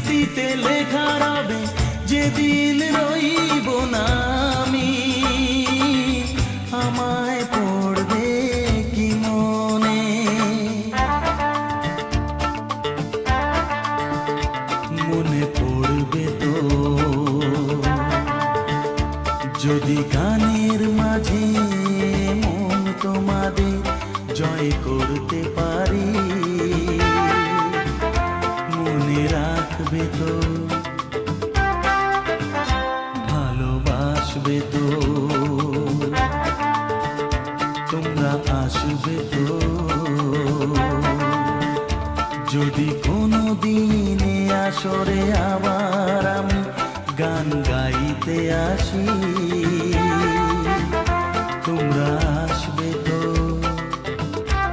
স্মৃতিতে লেখা রবে যেদিন রইব না আমি। আমায় পড়বে কি মনে, মনে পড়বে তো যদি গানের মাঝে মন তোমাদের জয় করতে পারি। মনে রাখবে তো, ভালোবাসবে তো, তোমরা আসবে তো। যদি কোনো দিনে আসরে আবার আমি গান গাইতে আসি।